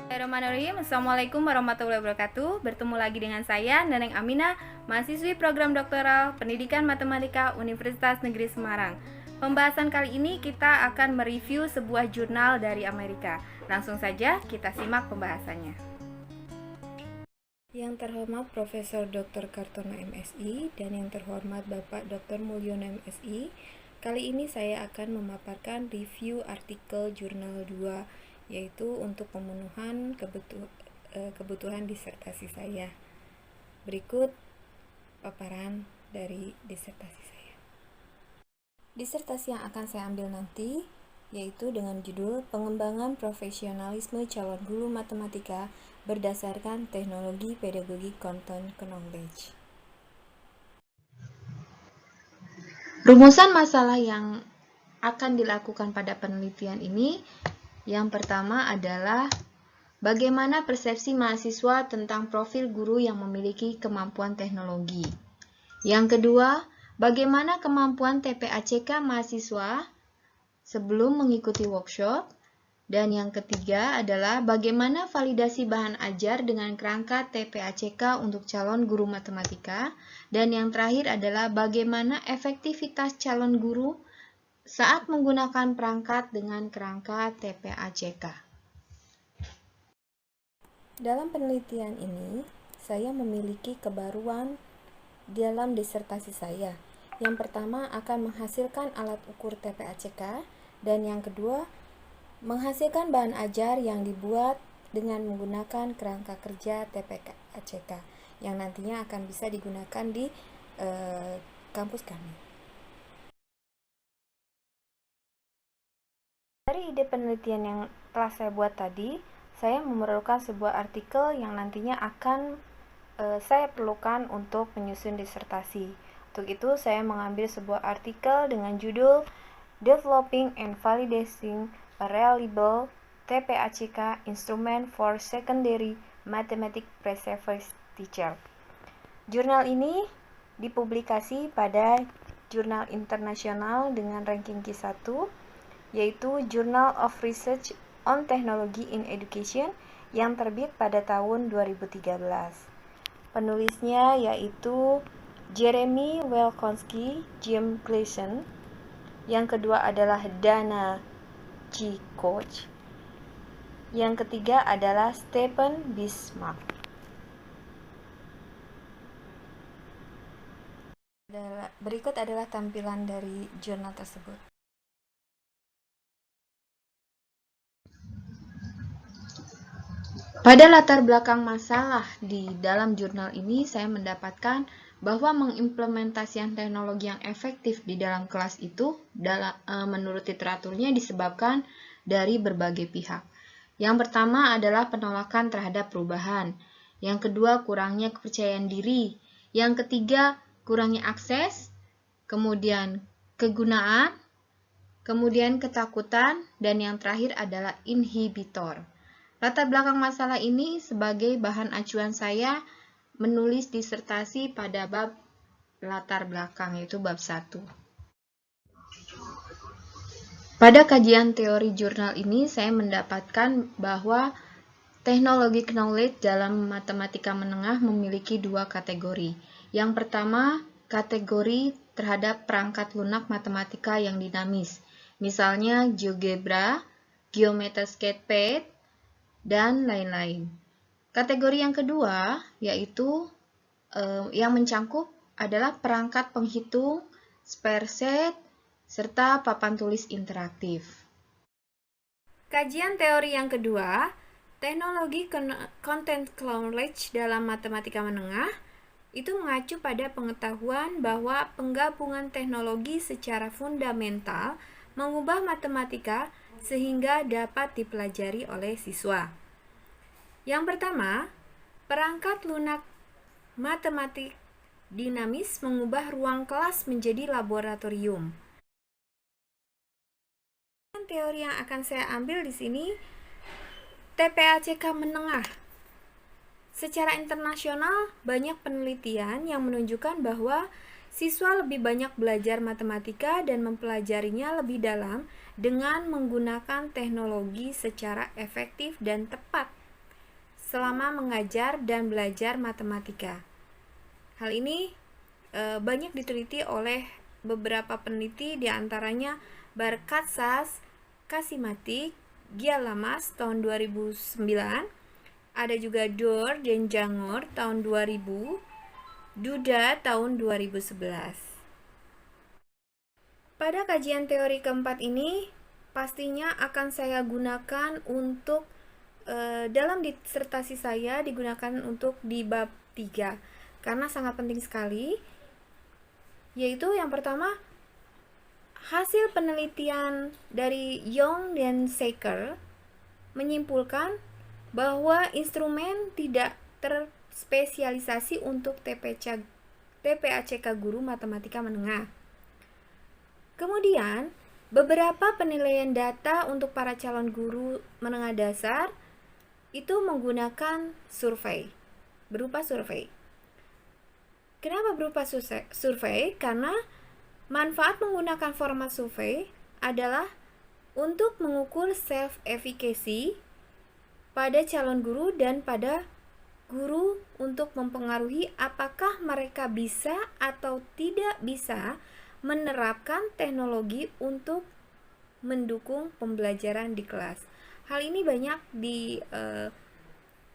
Bismillahirrahmanirrahim. Assalamualaikum warahmatullahi wabarakatuh. Bertemu lagi dengan saya, Neneng Aminah, mahasiswi program doktoral Pendidikan Matematika Universitas Negeri Semarang. Pembahasan kali ini kita akan mereview sebuah jurnal dari Amerika. Langsung saja kita simak pembahasannya. Yang terhormat Profesor Dr. Kartono MSI dan yang terhormat Bapak Dr. Mulyono MSI, kali ini saya akan memaparkan review artikel jurnal 2, yaitu untuk pemenuhan kebutuhan disertasi saya. Berikut paparan dari disertasi saya. Disertasi yang akan saya ambil nanti yaitu dengan judul Pengembangan Profesionalisme Calon Guru Matematika berdasarkan Teknologi Pedagogi Content Knowledge. Rumusan masalah yang akan dilakukan pada penelitian ini, yang pertama adalah bagaimana persepsi mahasiswa tentang profil guru yang memiliki kemampuan teknologi. Yang kedua, bagaimana kemampuan TPACK mahasiswa sebelum mengikuti workshop. Dan yang ketiga adalah bagaimana validasi bahan ajar dengan kerangka TPACK untuk calon guru matematika. Dan yang terakhir adalah bagaimana efektivitas calon guru saat menggunakan perangkat dengan kerangka TPACK. Dalam penelitian ini, saya memiliki kebaruan dalam disertasi saya. Yang pertama akan menghasilkan alat ukur TPACK, dan yang kedua menghasilkan bahan ajar yang dibuat dengan menggunakan kerangka kerja TPACK yang nantinya akan bisa digunakan di kampus kami. Dari ide penelitian yang telah saya buat tadi, saya memerlukan sebuah artikel yang nantinya akan saya perlukan untuk menyusun disertasi. Untuk itu, saya mengambil sebuah artikel dengan judul Developing and Validating a Reliable TPACK Instrument for Secondary Mathematics Pre-Service Teacher. Jurnal ini dipublikasi pada jurnal internasional dengan ranking Q1, yaitu Journal of Research on Technology in Education yang terbit pada tahun 2013. Penulisnya yaitu Jeremy Welkonsky, Jim Gleason. Yang kedua adalah Dana G. Koch. Yang ketiga adalah Stephen Bismarck. Berikut adalah tampilan dari jurnal tersebut. Pada latar belakang masalah di dalam jurnal ini, saya mendapatkan bahwa mengimplementasikan teknologi yang efektif di dalam kelas itu menurut literaturnya disebabkan dari berbagai pihak. Yang pertama adalah penolakan terhadap perubahan. Yang kedua, kurangnya kepercayaan diri. Yang ketiga, kurangnya akses. Kemudian kegunaan. Kemudian ketakutan. Dan yang terakhir adalah inhibitor. Latar belakang masalah ini sebagai bahan acuan saya menulis disertasi pada bab latar belakang, yaitu bab 1. Pada kajian teori jurnal ini, saya mendapatkan bahwa teknologi knowledge dalam matematika menengah memiliki dua kategori. Yang pertama, kategori terhadap perangkat lunak matematika yang dinamis, misalnya GeoGebra, Geometer Sketchpad, dan lain-lain. Kategori yang kedua yaitu yang mencangkup adalah perangkat penghitung, spreadsheet, serta papan tulis interaktif. Kajian teori yang kedua, teknologi content knowledge dalam matematika menengah, itu mengacu pada pengetahuan bahwa penggabungan teknologi secara fundamental mengubah matematika sehingga dapat dipelajari oleh siswa. Yang pertama, perangkat lunak matematik dinamis mengubah ruang kelas menjadi laboratorium. Teori yang akan saya ambil di sini TPACK menengah. Secara internasional, banyak penelitian yang menunjukkan bahwa siswa lebih banyak belajar matematika dan mempelajarinya lebih dalam dengan menggunakan teknologi secara efektif dan tepat selama mengajar dan belajar matematika. Hal ini banyak diteliti oleh beberapa peneliti, diantaranya Barkatsas, Kasimatik, Gialamas tahun 2009, ada juga Dor dan Jangor tahun 2000, Duda tahun 2011. Pada kajian teori keempat ini, pastinya akan saya gunakan untuk dalam disertasi saya digunakan untuk di bab 3 karena sangat penting sekali, yaitu yang pertama, hasil penelitian dari Young dan Saker menyimpulkan bahwa instrumen tidak terspesialisasi untuk TPACK guru matematika menengah. Kemudian, beberapa penilaian data untuk para calon guru menengah dasar itu menggunakan berupa survei. Kenapa berupa survei? Karena manfaat menggunakan format survei adalah untuk mengukur self-efficacy pada calon guru dan pada guru untuk mempengaruhi apakah mereka bisa atau tidak bisa menerapkan teknologi untuk mendukung pembelajaran di kelas. Hal ini banyak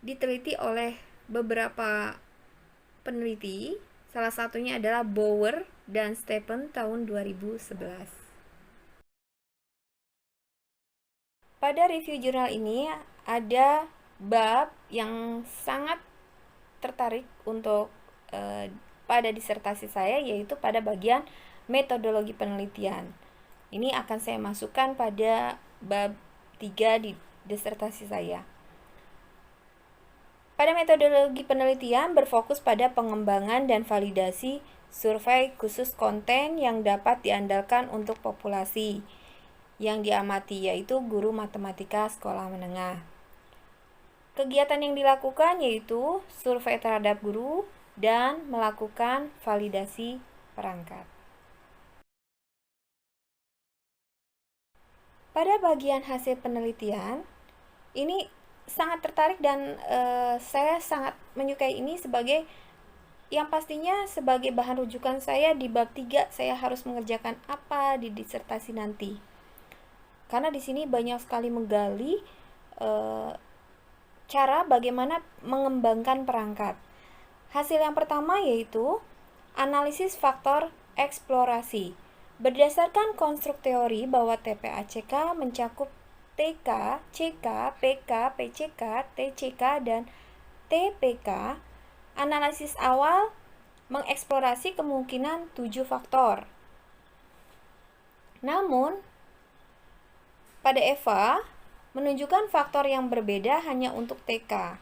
diteliti oleh beberapa peneliti, salah satunya adalah Bauer dan Stephen tahun 2011. Pada review jurnal ini ada bab yang sangat tertarik untuk pada disertasi saya, yaitu pada bagian metodologi penelitian. Ini akan saya masukkan pada bab 3 di disertasi saya. Pada metodologi penelitian berfokus pada pengembangan dan validasi survei khusus konten yang dapat diandalkan untuk populasi yang diamati, yaitu guru matematika sekolah menengah. Kegiatan yang dilakukan yaitu survei terhadap guru dan melakukan validasi perangkat. Pada bagian hasil penelitian, ini sangat tertarik dan saya sangat menyukai ini sebagai yang pastinya sebagai bahan rujukan saya di bab 3 saya harus mengerjakan apa di disertasi nanti. Karena di sini banyak sekali menggali cara bagaimana mengembangkan perangkat. Hasil yang pertama yaitu analisis faktor eksplorasi. Berdasarkan konstruk teori bahwa TPACK mencakup TK, CK, PK, PCK, TCK, dan TPK, analisis awal mengeksplorasi kemungkinan 7 faktor. Namun, pada EVA menunjukkan faktor yang berbeda hanya untuk TK.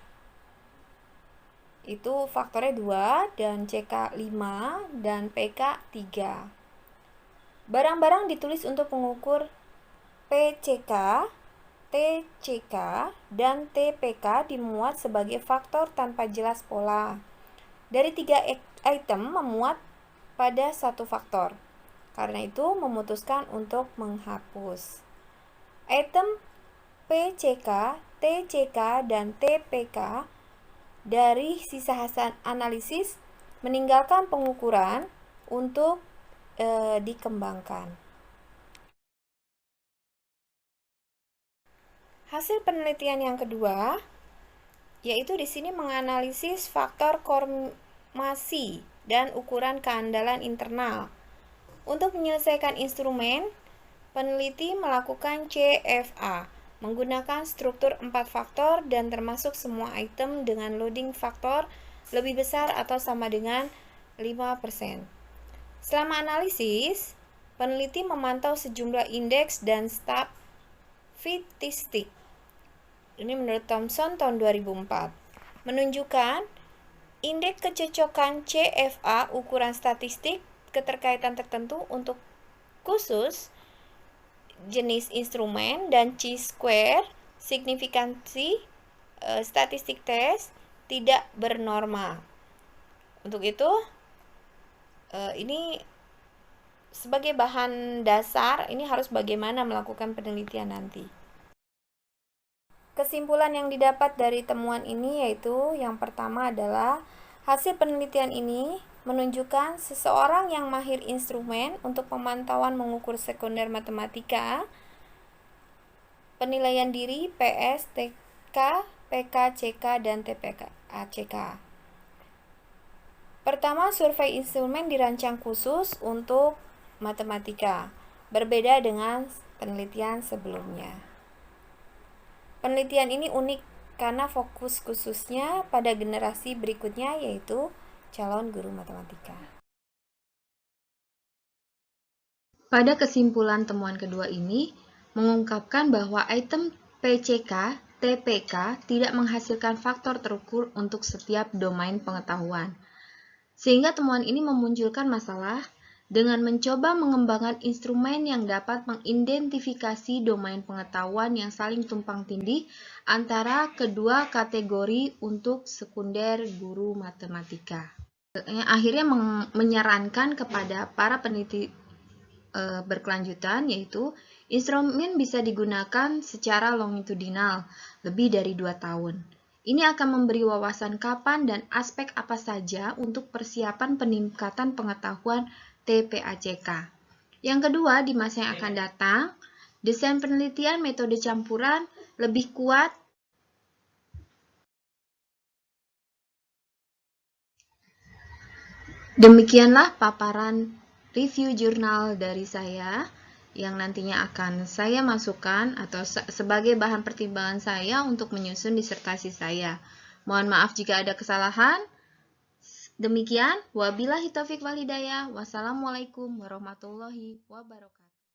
Itu faktornya 2 dan CK 5 dan PK 3. Barang-barang ditulis untuk mengukur PCK, TCK, dan TPK dimuat sebagai faktor tanpa jelas pola. Dari 3 item memuat pada 1 faktor. Karena itu memutuskan untuk menghapus. Item PCK, TCK, dan TPK dari sisa hasil analisis meninggalkan pengukuran untuk dikembangkan. Hasil penelitian yang kedua yaitu di sini menganalisis faktor kormasi dan ukuran keandalan internal. Untuk menyelesaikan instrumen, peneliti melakukan CFA menggunakan struktur 4 faktor dan termasuk semua item dengan loading faktor lebih besar atau sama dengan 5%. Selama analisis, peneliti memantau sejumlah indeks dan statistik. Ini menurut Thomson tahun 2004. Menunjukkan indeks kecocokan CFA ukuran statistik keterkaitan tertentu untuk khusus jenis instrumen dan chi-square signifikansi statistik tes tidak bernorma. Untuk itu ini sebagai bahan dasar, ini harus bagaimana melakukan penelitian nanti. Kesimpulan yang didapat dari temuan ini yaitu yang pertama adalah hasil penelitian ini menunjukkan seseorang yang mahir instrumen untuk pemantauan mengukur sekunder matematika, penilaian diri, PS, TK, PK, CK, dan TPK, ACK. Pertama, survei instrumen dirancang khusus untuk matematika, berbeda dengan penelitian sebelumnya. Penelitian ini unik karena fokus khususnya pada generasi berikutnya, yaitu calon guru matematika. Pada kesimpulan temuan kedua ini, mengungkapkan bahwa item PCK, TPK tidak menghasilkan faktor terukur untuk setiap domain pengetahuan. Sehingga temuan ini memunculkan masalah dengan mencoba mengembangkan instrumen yang dapat mengidentifikasi domain pengetahuan yang saling tumpang tindih antara kedua kategori untuk sekunder guru matematika. Akhirnya menyarankan kepada para peneliti berkelanjutan, yaitu instrumen bisa digunakan secara longitudinal lebih dari 2 tahun. Ini akan memberi wawasan kapan dan aspek apa saja untuk persiapan peningkatan pengetahuan TPACK. Yang kedua, di masa yang akan datang, desain penelitian metode campuran lebih kuat. Demikianlah paparan review jurnal dari saya yang nantinya akan saya masukkan atau sebagai bahan pertimbangan saya untuk menyusun disertasi saya. Mohon maaf jika ada kesalahan. Demikian, wabillahi taufik wal hidayah. Wassalamualaikum warahmatullahi wabarakatuh.